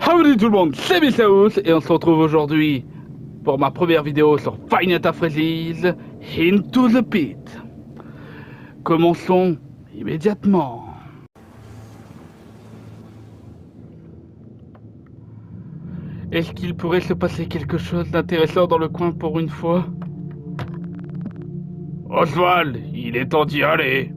Howdy tout le monde, c'est Missaous et on se retrouve aujourd'hui pour ma première vidéo sur Five Nights at Freddy's Into the Pit. Commençons immédiatement. Est-ce qu'il pourrait se passer quelque chose d'intéressant dans le coin pour une fois? Oswald, il est temps d'y aller.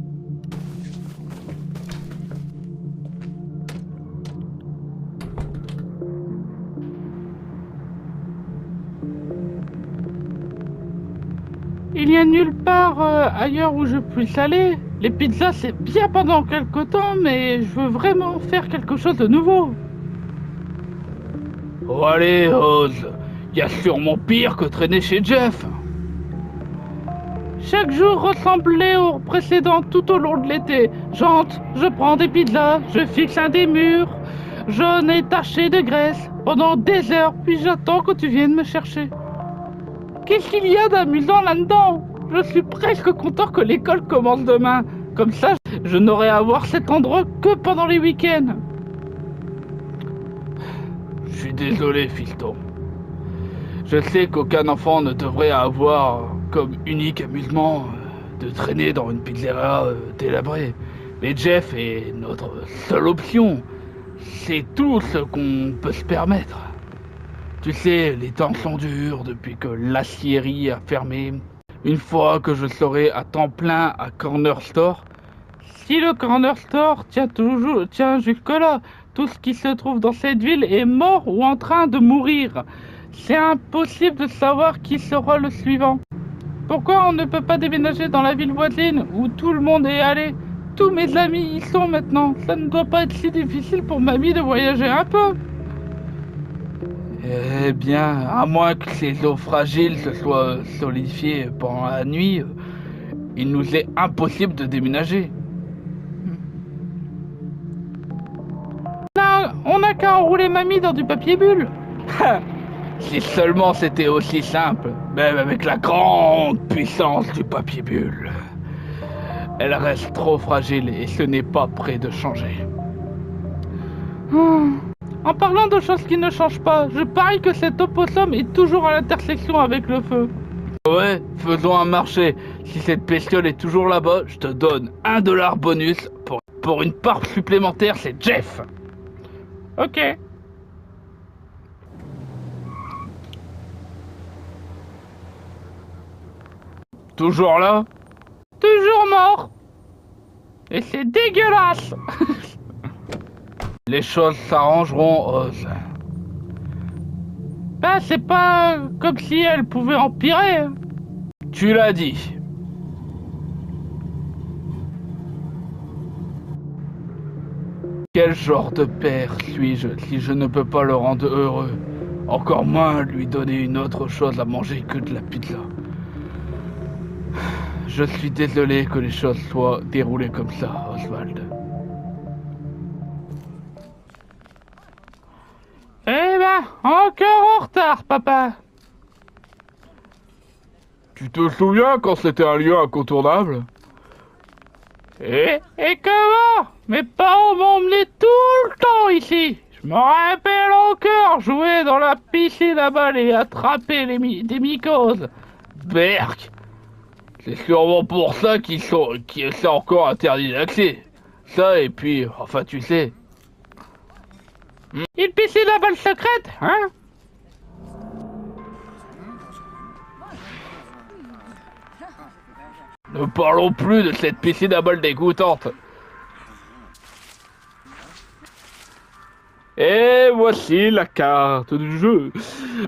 Il n'y a nulle part ailleurs où je puisse aller. Les pizzas c'est bien pendant quelque temps, mais je veux vraiment faire quelque chose de nouveau. Oh allez Oz, il y a sûrement pire que traîner chez Jeff. Chaque jour ressemblait au précédent tout au long de l'été. J'entre, je prends des pizzas, je fixe un des murs, j'en ai taché de graisse pendant des heures, puis j'attends que tu viennes me chercher. Qu'est-ce qu'il y a d'amusant là-dedans? Je suis presque content que l'école commence demain. Comme ça, je n'aurai à voir cet endroit que pendant les week-ends. Je suis désolé, fiston. Je sais qu'aucun enfant ne devrait avoir comme unique amusement de traîner dans une pizzeria délabrée. Mais Jeff est notre seule option. C'est tout ce qu'on peut se permettre. Tu sais, les temps sont durs depuis que l'aciérie a fermé. Une fois que je serai à temps plein à Corner Store, si le Corner Store tient jusque-là, tout ce qui se trouve dans cette ville est mort ou en train de mourir. C'est impossible de savoir qui sera le suivant. Pourquoi on ne peut pas déménager dans la ville voisine où tout le monde est allé? Tous mes amis y sont maintenant. Ça ne doit pas être si difficile pour mamie de voyager un peu. Eh bien, à moins que ces os fragiles se soient solidifiés pendant la nuit, il nous est impossible de déménager. On n'a qu'à enrouler mamie dans du papier bulle. Si seulement c'était aussi simple, même avec la grande puissance du papier bulle. Elle reste trop fragile et ce n'est pas près de changer. En parlant de choses qui ne changent pas, je parie que cet opossum est toujours à l'intersection avec le feu. Ouais, faisons un marché. Si cette bestiole est toujours là-bas, je te donne $1 bonus pour une part supplémentaire, c'est Jeff. Ok. Toujours là? Toujours mort. Et c'est dégueulasse. Les choses s'arrangeront, Oz. Ben, c'est pas comme si elle pouvait empirer. Tu l'as dit. Quel genre de père suis-je si je ne peux pas le rendre heureux? Encore moins lui donner une autre chose à manger que de la pizza. Je suis désolé que les choses soient déroulées comme ça, Oswald. Eh ben, encore en retard, papa. Tu te souviens quand c'était un lieu incontournable? Et comment? Mes parents m'ont emmené tout le temps ici. Je me rappelle encore jouer dans la piscine à balles et attraper des mycoses. Berk. C'est sûrement pour ça c'est encore interdit d'accès. Ça et puis, enfin tu sais. Une piscine à balles secrète, hein? Ne parlons plus de cette piscine à balles dégoûtante. Et voici la carte du jeu.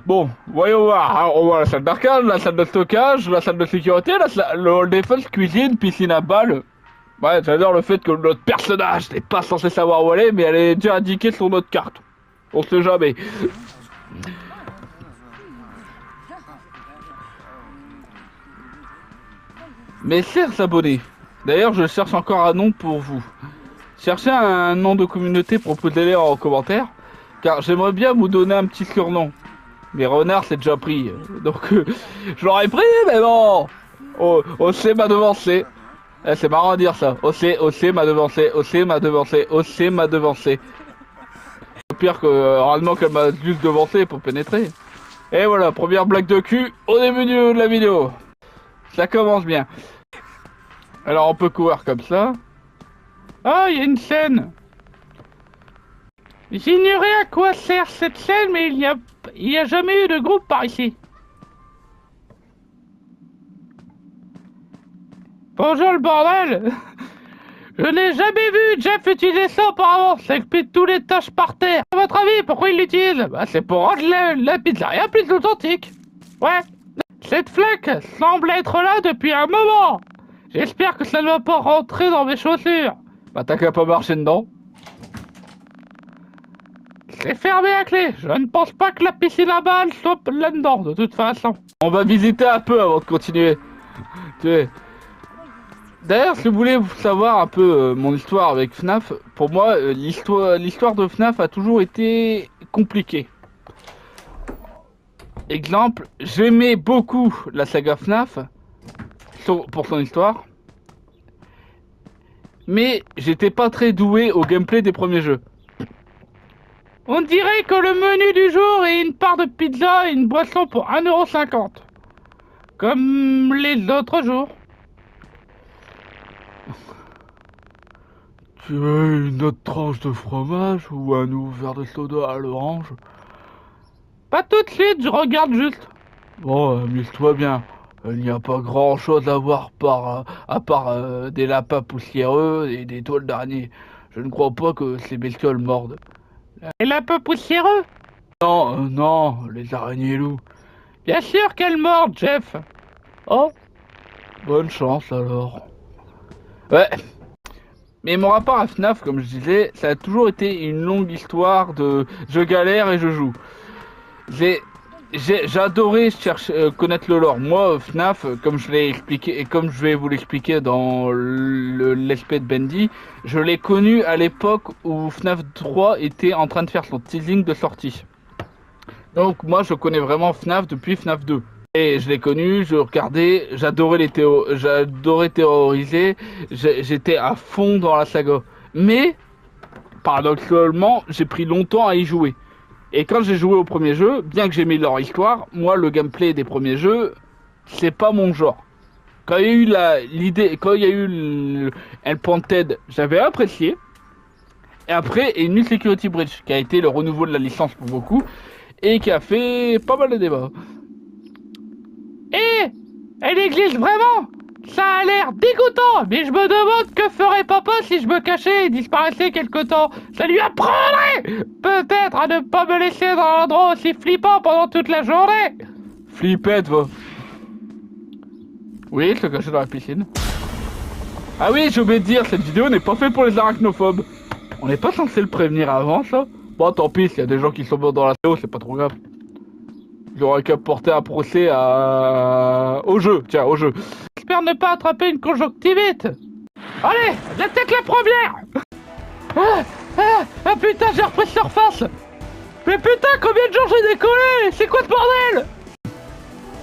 Bon, voyons voir. On voit la salle d'arcade, la salle de stockage, la salle de sécurité, le hall défense, cuisine, piscine à balles. Ouais, j'adore le fait que notre personnage n'est pas censé savoir où aller, mais elle est déjà indiquée sur notre carte. On sait jamais. Mes chers abonnés, d'ailleurs je cherche encore un nom pour vous. Cherchez un nom de communauté, proposez-les en commentaire, car j'aimerais bien vous donner un petit surnom. Mais Renard c'est déjà pris, donc je l'aurais pris, mais bon. OC m'a devancé. C'est marrant à dire ça. OC m'a devancé, OC m'a devancé, OC m'a devancé. pire que heureusement qu'elle m'a juste devancé pour pénétrer. Et voilà, première blague de cul au début de la vidéo. Ça commence bien. Alors on peut courir comme ça. Ah, il y a une scène. J'ignorais à quoi sert cette scène, mais il y a jamais eu de groupe par ici. Bonjour le bordel. Je n'ai jamais vu Jeff utiliser ça auparavant. Ça explique tous les tâches par terre. À votre avis, pourquoi il l'utilise? Bah, c'est pour rendre la pizzeria plus authentique. Ouais. Cette flaque semble être là depuis un moment. J'espère que ça ne va pas rentrer dans mes chaussures. Bah, t'as qu'à pas marcher dedans. C'est fermé à clé. Je ne pense pas que la piscine à balles soit là-dedans, de toute façon. On va visiter un peu avant de continuer. Tu sais. D'ailleurs, si vous voulez savoir un peu mon histoire avec FNAF, pour moi, l'histoire de FNAF a toujours été compliquée. Exemple, j'aimais beaucoup la saga FNAF pour son histoire, mais j'étais pas très doué au gameplay des premiers jeux. On dirait que le menu du jour est une part de pizza et une boisson pour 1,50 €. Comme les autres jours. Tu veux une autre tranche de fromage ou un nouveau verre de soda à l'orange? Pas tout de suite, je regarde juste. Bon, amuse-toi bien. Il n'y a pas grand chose à voir à part des lapins poussiéreux et des toiles d'araignée. Je ne crois pas que ces bestioles mordent. Les lapins poussiéreux? Non, non, les araignées loups. Bien sûr qu'elles mordent, Jeff. Oh, bonne chance alors. Ouais. Mais mon rapport à FNAF, comme je disais, ça a toujours été une longue histoire de je galère et je joue. J'ai adoré connaître le lore. Moi, FNAF, comme je l'ai expliqué et comme je vais vous l'expliquer dans l'aspect de Bendy, je l'ai connu à l'époque où FNAF 3 était en train de faire son teasing de sortie. Donc moi, je connais vraiment FNAF depuis FNAF 2. Et je l'ai connu, je regardais, j'adorais théoriser, j'étais à fond dans la saga. Mais, paradoxalement, j'ai pris longtemps à y jouer. Et quand j'ai joué au premier jeu, bien que j'aimais leur histoire, moi le gameplay des premiers jeux, c'est pas mon genre. Quand il y a eu quand il y a eu Unpointed, j'avais apprécié. Et après, il y a New Security Breach, qui a été le renouveau de la licence pour beaucoup, et qui a fait pas mal de débats. Eh, elle existe vraiment? Ça a l'air dégoûtant, mais je me demande que ferait papa si je me cachais et disparaissais quelque temps. Ça lui apprendrait peut-être à ne pas me laisser dans un endroit aussi flippant pendant toute la journée. Flippette, va. Oui, se cacher dans la piscine. Ah oui, j'ai oublié de dire, cette vidéo n'est pas faite pour les arachnophobes. On n'est pas censé le prévenir avant, ça? Bon, tant pis, s'il y a des gens qui sont morts dans la vidéo, c'est pas trop grave. J'aurais qu'à porter un procès au jeu, tiens, au jeu. J'espère ne pas attraper une conjonctivite. Allez, la tête la première. Ah putain, j'ai repris surface. Mais putain, combien de jours j'ai décollé? C'est quoi ce bordel?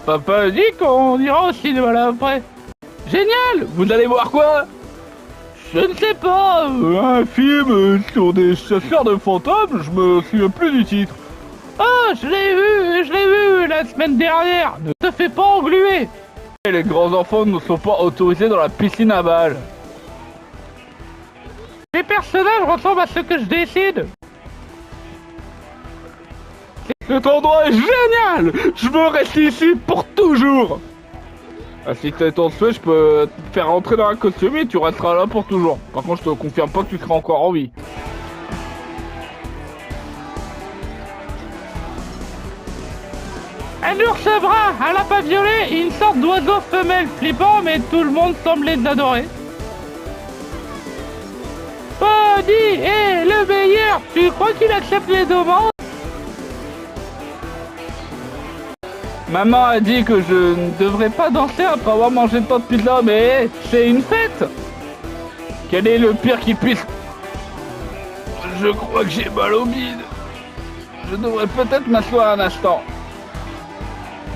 Papa a dit qu'on ira au cinéma là après. Génial. Vous allez voir quoi? Je ne sais pas. Un film sur des chasseurs de fantômes, je me souviens plus du titre. Oh, je l'ai vu la semaine dernière. Ne te fais pas engluer. Les grands enfants ne sont pas autorisés dans la piscine à balles. Les personnages ressemblent à ceux que je décide. Cet endroit est génial. Je veux rester ici pour toujours. Ah, si t'as ton souhait, je peux te faire rentrer dans un costume et tu resteras là pour toujours. Par contre, je te confirme pas que tu seras encore en vie. Un ours brun, un lapin violet et une sorte d'oiseau femelle flippant, mais tout le monde semble les adorer. Buddy est le meilleur. Tu crois qu'il accepte les demandes? Maman a dit que je ne devrais pas danser après avoir mangé tant de pizza, mais c'est une fête. Quel est le pire qui puisse... Je crois que j'ai mal au bide. Je devrais peut-être m'asseoir un instant.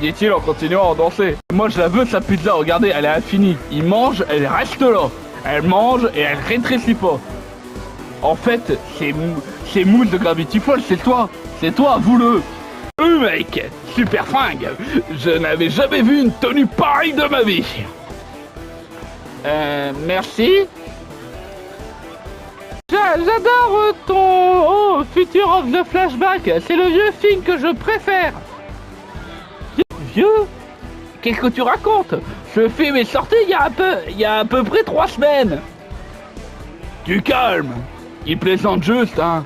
Dit-il en continuant à danser. Moi je la veux sa pizza, regardez, elle est infinie. Il mange, elle reste là. Elle mange et elle rétrécit pas. En fait, C'est Moule de Gravity Falls, c'est toi. C'est toi, avoue-le. Mec, super fringue. Je n'avais jamais vu une tenue pareille de ma vie. Merci. J'adore ton Future of the Flashback. C'est le vieux film que je préfère. Vieux? Qu'est-ce que tu racontes? Ce film est sorti il y a à peu près 3 semaines. Du calme. Il plaisante juste, hein.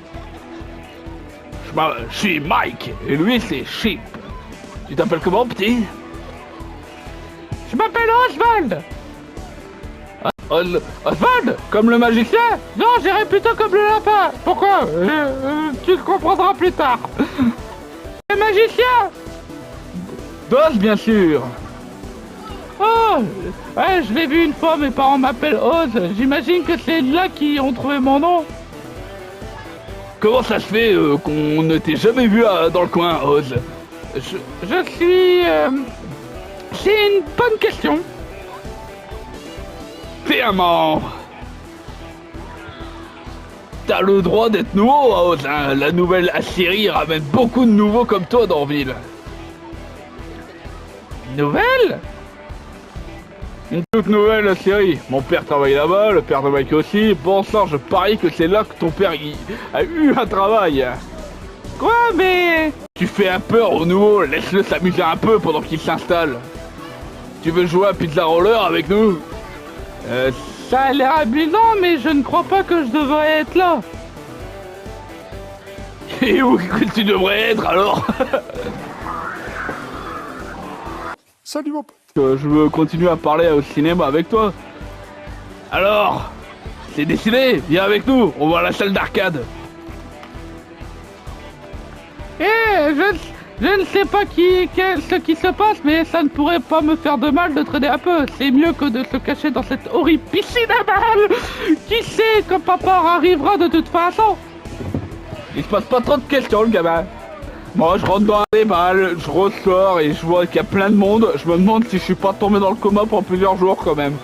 Je suis Mike et lui c'est Chip. Tu t'appelles comment, petit? Je m'appelle Oswald. Oswald? Comme le magicien? Non, j'irais plutôt comme le lapin. Pourquoi? Tu le comprendras plus tard. Le magicien? Oz, bien sûr. Oh, ouais, je l'ai vu une fois, mes parents m'appellent Oz. J'imagine que c'est là qu'ils ont trouvé mon nom. Comment ça se fait qu'on ne t'ait jamais vu dans le coin, Oz? Je suis... C'est une bonne question. T'es un membre. T'as le droit d'être nouveau, Oz, hein. La nouvelle Assyrie ramène beaucoup de nouveaux comme toi dans la ville. Nouvelle? Une toute nouvelle Assyrie. Mon père travaille là-bas, le père de Mike aussi. Bon sang, je parie que c'est là que ton père a eu un travail. Quoi, mais... Tu fais un peur au nouveau, laisse-le s'amuser un peu pendant qu'il s'installe. Tu veux jouer à Pizza Roller avec nous? Ça a l'air amusant, mais je ne crois pas que je devrais être là. Et où que tu devrais être alors? Salut mon pote. Je veux continuer à parler au cinéma avec toi. Alors, c'est décidé, viens avec nous, on va à la salle d'arcade. Je ne sais pas ce qui se passe, mais ça ne pourrait pas me faire de mal de traîner un peu. C'est mieux que de se cacher dans cette horrible piscine à balles. Qui sait quand papa arrivera de toute façon? Il se passe pas trop de questions, le gamin. Moi, je rentre dans les balles, je ressors et je vois qu'il y a plein de monde. Je me demande si je suis pas tombé dans le coma pendant plusieurs jours quand même.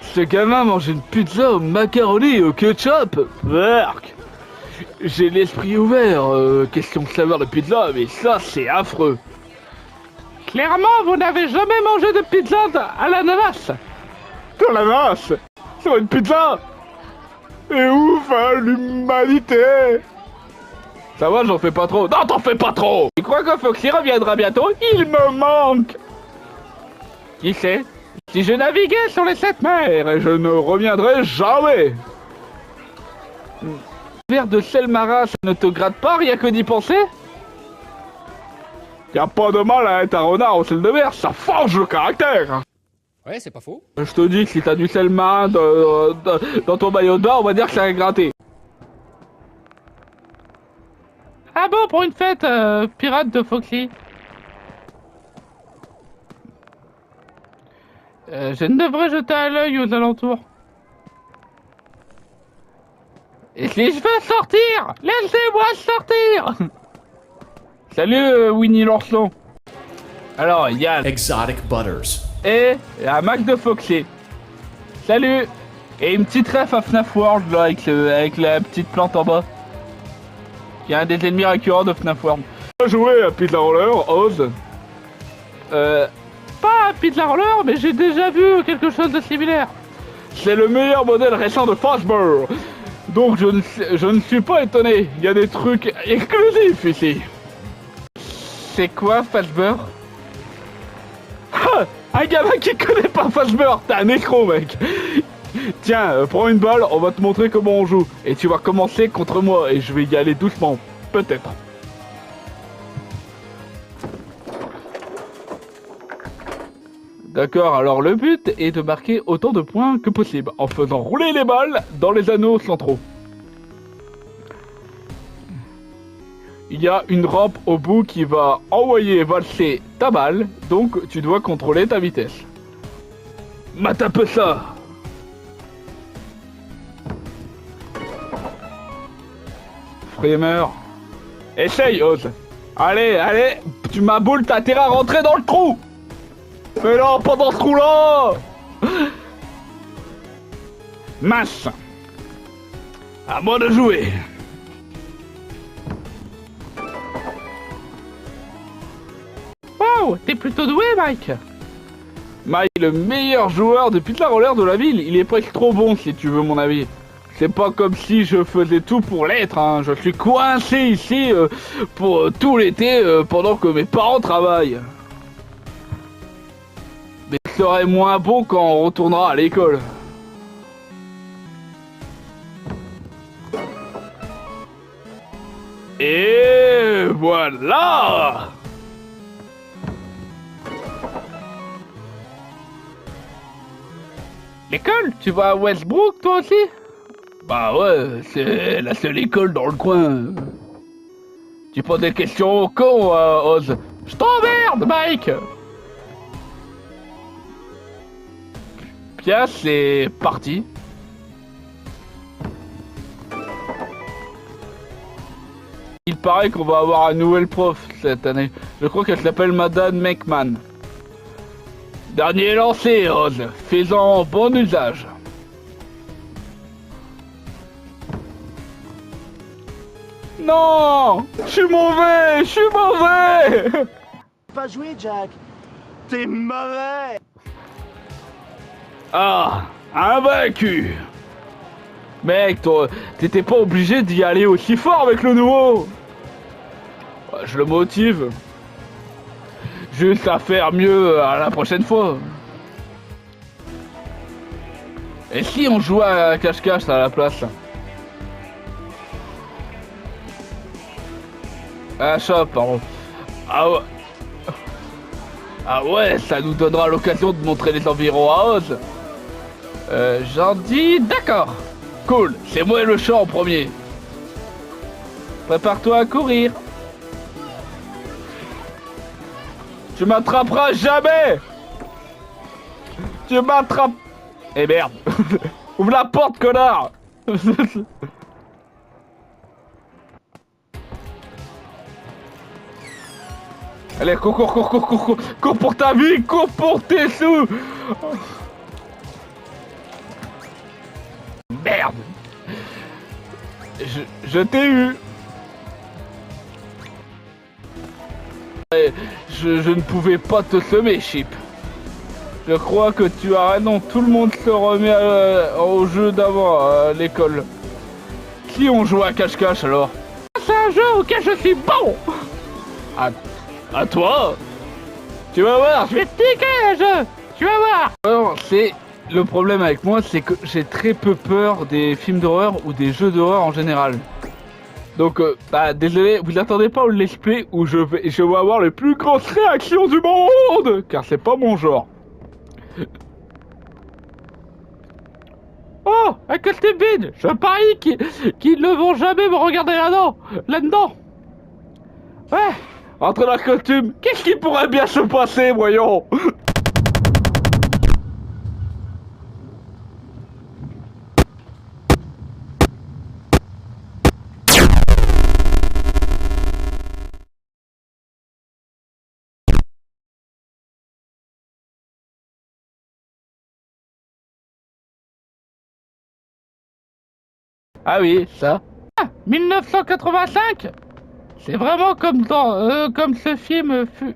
Ce gamin mange une pizza au macaroni et au ketchup. Berk. J'ai l'esprit ouvert. Question de saveur de pizza, mais ça, c'est affreux. Clairement, vous n'avez jamais mangé de pizza à l'ananas. De l'ananas? Sur une pizza? Et ouf, hein, l'humanité. Ça va, j'en fais pas trop. Non, t'en fais pas trop. Tu crois que Foxy reviendra bientôt? Il me manque. Qui sait? Si je naviguais sur les 7 mers, je ne reviendrai jamais. Verre de sel marin, ça ne te gratte pas, rien que d'y penser? Y'a pas de mal à être un renard au sel de mer, ça forge le caractère. Ouais, c'est pas faux. Je te dis que si t'as du sel marin dans ton maillot de bain, on va dire que ça a gratté. Ah bon, pour une fête pirate de Foxy. Je ne devrais jeter un œil aux alentours. Et si je veux sortir, laissez-moi sortir. Salut Winnie l'ourson. Alors, il y a... Exotic Butters. Et un Mac de Foxy. Salut. Et une petite ref à FNAF World là, avec la petite plante en bas. Il y a un des ennemis récurrents de FNAF World. Tu as joué à Pizza Roller, Oz? Pas à Pizza Roller, mais j'ai déjà vu quelque chose de similaire. C'est le meilleur modèle récent de Fazbear. Donc je ne suis pas étonné. Il y a des trucs exclusifs ici. C'est quoi Fazbear? Ah, un gamin qui connaît pas Fazbear. T'es un escroc, mec. Tiens, prends une balle, on va te montrer comment on joue. Et tu vas commencer contre moi et je vais y aller doucement. Peut-être. D'accord, alors le but est de marquer autant de points que possible en faisant rouler les balles dans les anneaux centraux. Il y a une rampe au bout qui va envoyer valser ta balle, donc tu dois contrôler ta vitesse. Mate un peu ça. Framer. Essaye, Oz. Allez, allez, tu m'as boule, t'as intérêt à rentrer dans le trou. Mais non, pas dans ce trou-là. Masse. À moi de jouer. Wow, t'es plutôt doué, Mike. Mike, le meilleur joueur de pizza roller de la ville. Il est presque trop bon, si tu veux mon avis. C'est pas comme si je faisais tout pour l'être, hein. Je suis coincé ici pour tout l'été pendant que mes parents travaillent. Mais ce serait moins bon quand on retournera à l'école. Et voilà! L'école? Tu vas à Westbrook toi aussi? Bah ouais, c'est la seule école dans le coin. Tu poses des questions au con, Oz. Je t'emmerde, Mike! Bien, c'est parti. Il paraît qu'on va avoir un nouvel prof cette année. Je crois qu'elle s'appelle Madame McMahon. Dernier lancé, Oz. Fais-en bon usage. Non! Je suis mauvais! Je suis mauvais! Pas jouer, Jack. T'es mauvais. Ah! Invaincu! Mec, toi, t'étais pas obligé d'y aller aussi fort avec le nouveau! Je le motive. Juste à faire mieux à la prochaine fois. Et si on jouait à cache-cache à la place? Ah, chat, pardon. Ah ouais. Ah ouais, ça nous donnera l'occasion de montrer les environs à Oz. J'en dis d'accord. Cool, c'est moi le chat en premier. Prépare-toi à courir. Tu m'attraperas jamais. Tu m'attrapes. Eh merde. Ouvre la porte, connard. Allez, cours pour ta vie, cours pour tes sous. Merde. Je t'ai eu. Je ne pouvais pas te semer, Chip. Je crois que tu as raison, tout le monde se remet au jeu d'avant à l'école. Qui ont joué à cache-cache alors? C'est un jeu auquel je suis bon. À toi? Tu vas voir, je vais te piquer un jeu. Tu vas voir. Alors, c'est le problème avec moi, c'est que j'ai très peu peur des films d'horreur ou des jeux d'horreur en général. Donc, désolé, vous attendez pas au let's play où je vais avoir les plus grosses réactions du monde, car c'est pas mon genre. Oh, un costume vide. Je parie qu'ils ne vont jamais me regarder là-dedans. Ouais. Entre dans le costume, qu'est-ce qui pourrait bien se passer, voyons? Ah oui, ça. Ah, 1985. C'est vraiment comme comme ce film fut.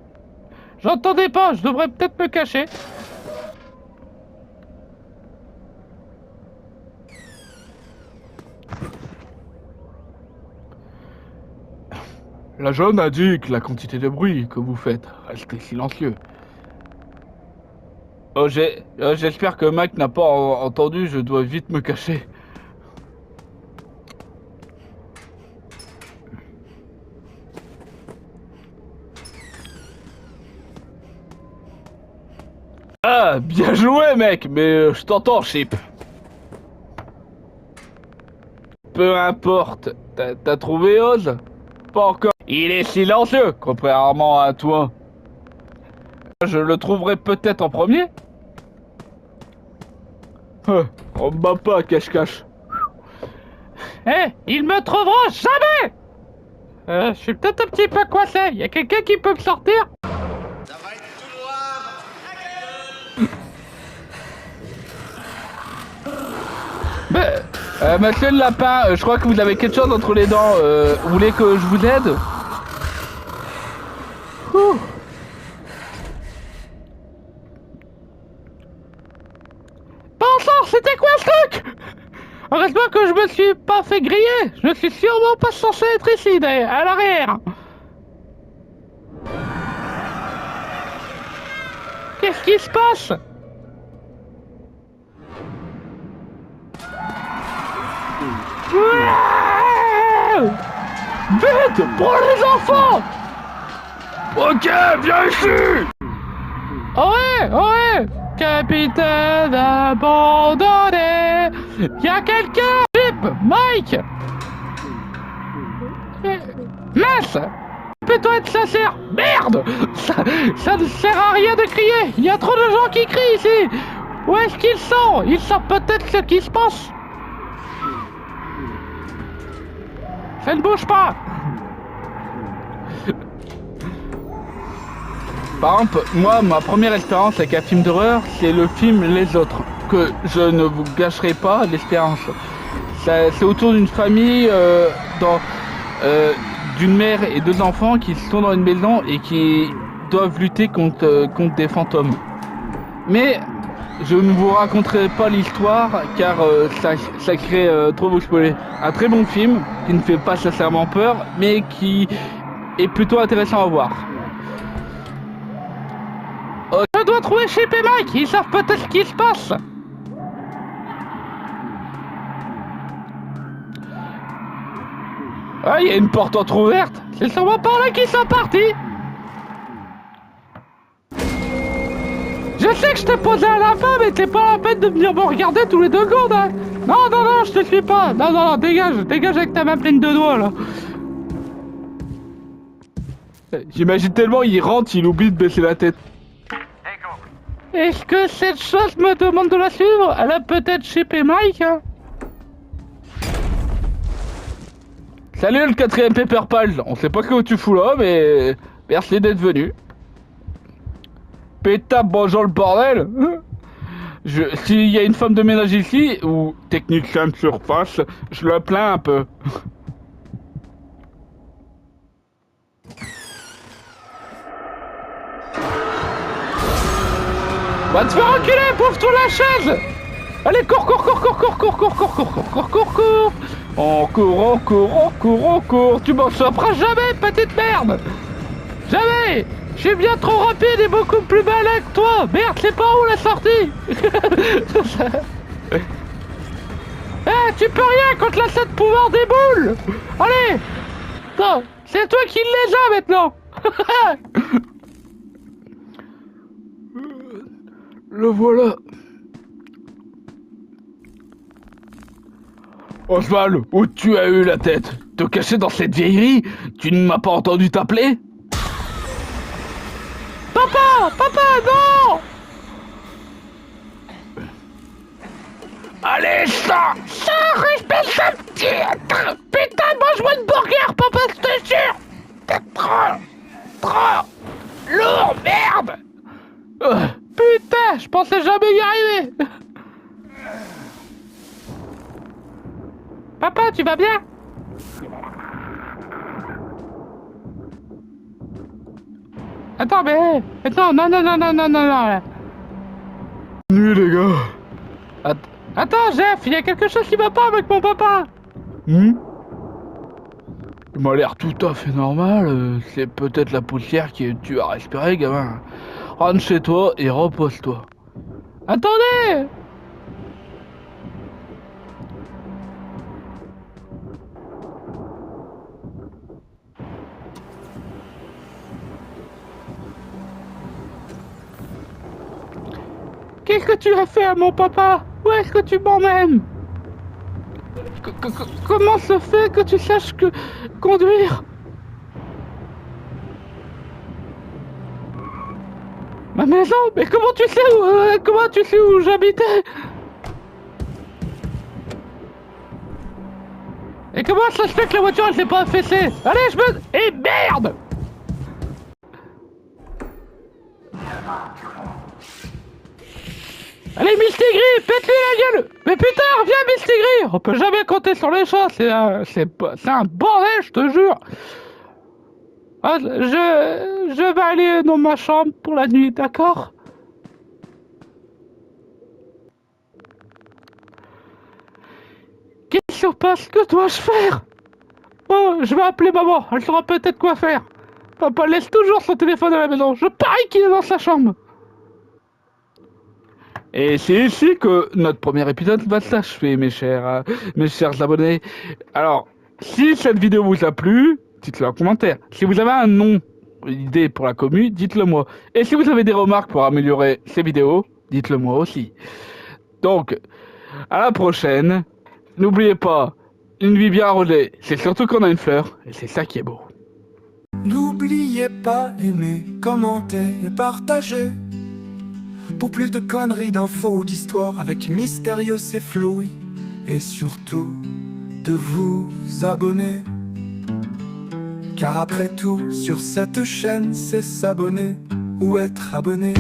J'entendais pas, je devrais peut-être me cacher. La jeune a dit que la quantité de bruit que vous faites, restez silencieux. Oh, j'espère que Mac n'a pas entendu, je dois vite me cacher. Ah, bien joué, mec, mais je t'entends, Chip. Peu importe. T'as trouvé Oz? Pas encore. Il est silencieux, contrairement à toi. Je le trouverai peut-être en premier. On me bat pas, cache-cache. Eh, il me trouvera jamais. Je suis peut-être un petit peu coincé. Y a quelqu'un qui peut me sortir? Ça va être tout noir. Monsieur le lapin, je crois que vous avez quelque chose entre les dents. Vous voulez que je vous aide? Ouh. Heureusement que je me suis pas fait griller. Je suis sûrement pas censé être ici, d'ailleurs, à l'arrière. Qu'est-ce qui se passe? Vite, prends les enfants! Ok, viens ici! Ouais, ouais! Capitaine abandonné! Y'a quelqu'un! Chip! Mike! Mince! Fais-toi être sincère! Merde! Ça ne sert à rien de crier! Il y a trop de gens qui crient ici! Où est-ce qu'ils sont? Ils savent peut-être ce qui se passe! Ça ne bouge pas! Par exemple, moi, ma première expérience avec un film d'horreur, c'est le film Les Autres, que je ne vous gâcherai pas l'expérience. C'est autour d'une famille, d'une mère et deux enfants qui sont dans une maison et qui doivent lutter contre des fantômes. Mais je ne vous raconterai pas l'histoire car ça crée trop vous spoiler. Un très bon film qui ne fait pas sincèrement peur, mais qui est plutôt intéressant à voir. Je dois trouver Chip et Mike, ils savent peut-être ce qui se passe. Ah, il y a une porte entrouverte. C'est sûrement par là qu'ils sont partis. Je sais que je t'ai posé à la fin, mais c'est pas la peine de venir me regarder tous les 2 secondes, hein. Non, non, non, je te suis pas. Non, non, non, dégage, dégage avec ta main pleine de doigts, là. J'imagine tellement, il rentre, il oublie de baisser la tête. Est-ce que cette chose me demande de la suivre? Elle a peut-être Chip et Mike, hein. Salut le 4ème Pepper Pals, on sait pas ce que tu fous là, mais merci d'être venu. Pétard, bonjour le bordel. S'il y a une femme de ménage ici, ou technicien de surface, je le plains un peu. Va te faire enculer, pauvre-toi la chaise. Allez, cours, cours, cours, cours, cours, cours, cours, cours, cours, cours, cours, cours, cours. On court, on court, on court, on court. Tu m'en choperas jamais, petite merde. Jamais. Je suis bien trop rapide et beaucoup plus malin que toi. Merde, c'est pas où la sortie. Eh, tu peux rien contre la 7 pouvoir des boules. Allez. Non, c'est toi qui les as maintenant. Le voilà. Oswald, où tu as eu la tête? Te cacher dans cette vieillerie? Tu ne m'as pas entendu t'appeler? Papa! Papa, non! Allez, ça! Ça, respecte ce petit... Putain, mange-moi une burger, papa, je te jure! T'es trop lourd, merde! Putain, je pensais jamais y arriver! Papa, tu vas bien? Attends, mais... Attends, non, non, non, non, non, non, non. Nuit, les gars. Attends, Jeff, il y a quelque chose qui va pas avec mon papa. Il m'a l'air tout à fait normal. C'est peut-être la poussière que tu as respirée, gamin. Rentre chez toi et repose-toi. Attendez! Qu'est-ce que tu as fait à mon papa? Où est-ce que tu m'emmènes? Comment se fait que tu saches conduire? Ma maison? Mais comment tu sais où j'habitais? Et comment ça se fait que la voiture elle s'est pas affaissée? Allez, Eh merde! Allez, Mistigri, pète-lui la gueule! Mais putain, reviens, Mistigri! On peut jamais compter sur les chats, c'est un bordel, je te jure! Ah, je vais aller dans ma chambre pour la nuit, d'accord? sur passe, que dois-je faire? Oh, je vais appeler maman, elle saura peut-être quoi faire. Papa laisse toujours son téléphone à la maison, je parie qu'il est dans sa chambre. Et c'est ici que notre premier épisode va s'achever, mes chers abonnés. Alors, si cette vidéo vous a plu, dites-le en commentaire. Si vous avez un nom, une idée pour la commu, dites-le moi. Et si vous avez des remarques pour améliorer ces vidéos, dites-le moi aussi. Donc, à la prochaine. N'oubliez pas, une vie bien arrosée, c'est surtout qu'on a une fleur, et c'est ça qui est beau. N'oubliez pas aimer, commenter et partager. Pour plus de conneries, d'infos ou d'histoires avec Mystérieux et Floui. Et surtout, de vous abonner. Car après tout, sur cette chaîne, c'est s'abonner ou être abonné.